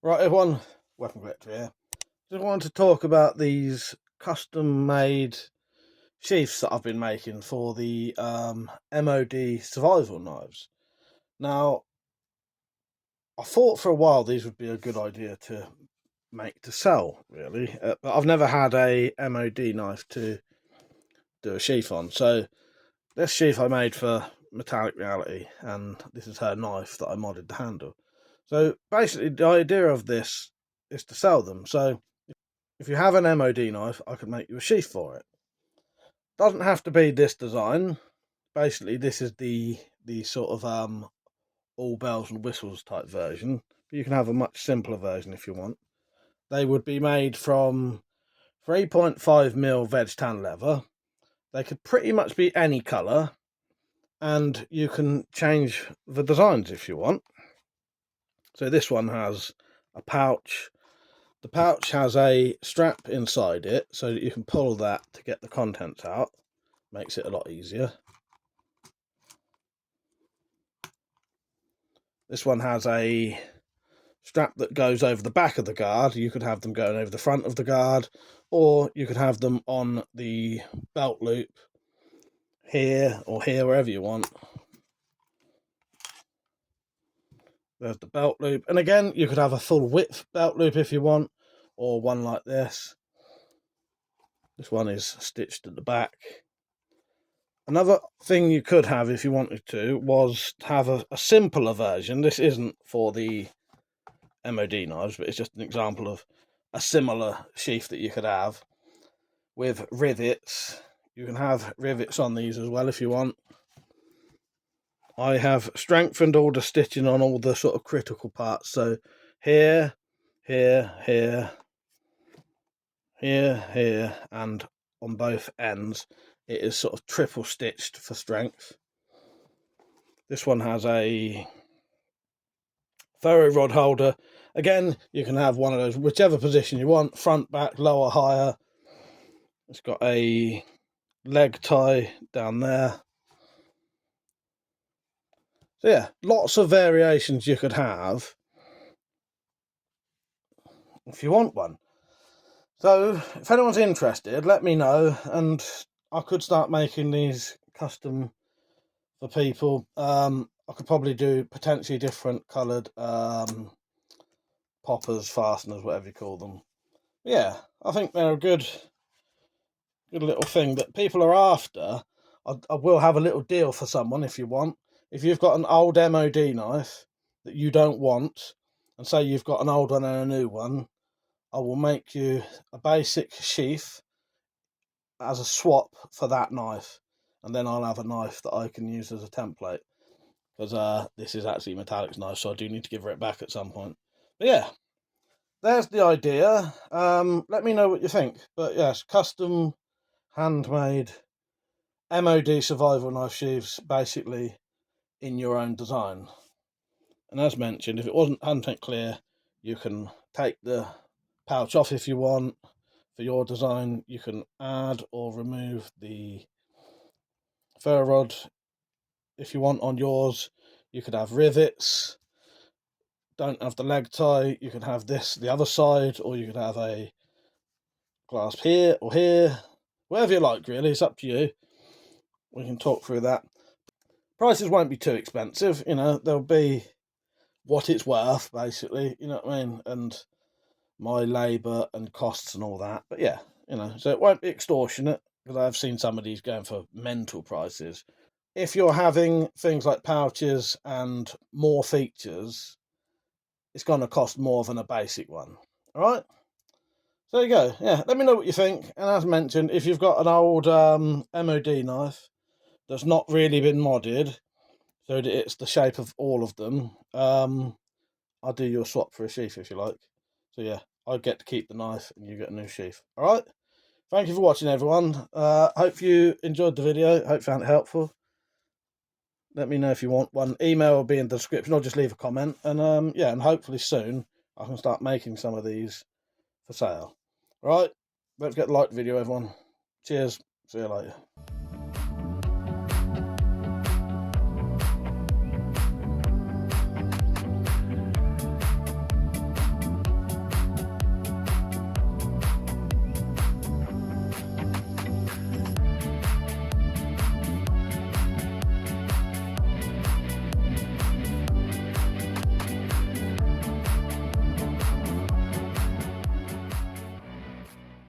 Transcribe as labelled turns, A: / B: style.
A: Right, everyone, WeaponCollector here. Just wanted to talk about these custom-made sheaths that I've been making for the M.O.D Survival Knives. Now, I thought for a while these would be a good idea to make to sell, really, but I've never had a M.O.D knife to do a sheath on. So this sheath I made for Metallic Reality, and this is her knife that I modded the handle. So basically, the idea of this is to sell them. So if you have an M.O.D knife, I could make you a sheath for it. Doesn't have to be this design. Basically, this is the sort of all bells and whistles type version. But you can have a much simpler version if you want. They would be made from 3.5mm veg tan leather. They could pretty much be any colour, and you can change the designs if you want. So this one has a pouch. The pouch has a strap inside it so that you can pull that to get the contents out. Makes it a lot easier. This one has a strap that goes over the back of the guard. You could have them going over the front of the guard, or you could have them on the belt loop here or here, wherever you want. There's the belt loop. And again, you could have a full width belt loop if you want, or one like this. This one is stitched at the back. Another thing you could have if you wanted to was to have a simpler version. This isn't for the M.O.D knives, but it's just an example of a similar sheath that you could have with rivets. You can have rivets on these as well if you want. I have strengthened all the stitching on all the sort of critical parts. So here, here, here, here, here, and on both ends it is sort of triple stitched for strength. This one has a ferro rod holder. Again, you can have one of those, whichever position you want, front, back, lower, higher. It's got a leg tie down there. So yeah, lots of variations you could have if you want one. So if anyone's interested, let me know, and I could start making these custom for people. I could probably do potentially different coloured poppers, fasteners, whatever you call them. But yeah, I think they're a good little thing that people are after. I will have a little deal for someone if you want. If you've got an old M.O.D knife that you don't want, and say you've got an old one and a new one, I will make you a basic sheath as a swap for that knife, and then I'll have a knife that I can use as a template, because this is actually Metallic's knife, so I do need to give her it back at some point. But yeah, there's the idea. Let me know what you think. But yes, custom handmade M.O.D survival knife sheaths, basically in your own design. And as mentioned, if it wasn't 100% clear, you can take the pouch off if you want. For your design, you can add or remove the ferro rod if you want on yours. You could have rivets. Don't have the leg tie, you could have this the other side, or you could have a clasp here or here, whatever you like, really. It's up to you. We can talk through that. Prices won't be too expensive, you know, they'll be what it's worth, basically, you know what I mean, and my labour and costs and all that. But yeah, you know, so it won't be extortionate, because I've seen some of these going for mental prices. If you're having things like pouches and more features, it's going to cost more than a basic one. All right, so there you go. Yeah, let me know what you think. And as mentioned, if you've got an old M.O.D knife that's not really been modded so that it's the shape of all of them, I'll do you a swap for a sheath if you like. So yeah, I get to keep the knife and you get a new sheath. All right, thank you for watching, everyone. Hope you enjoyed the video. Hope you found it helpful. Let me know if you want one. Email will be in the description, or just leave a comment. And yeah, and hopefully soon I can start making some of these for sale. All right, don't forget to like the video, everyone. Cheers. See you later.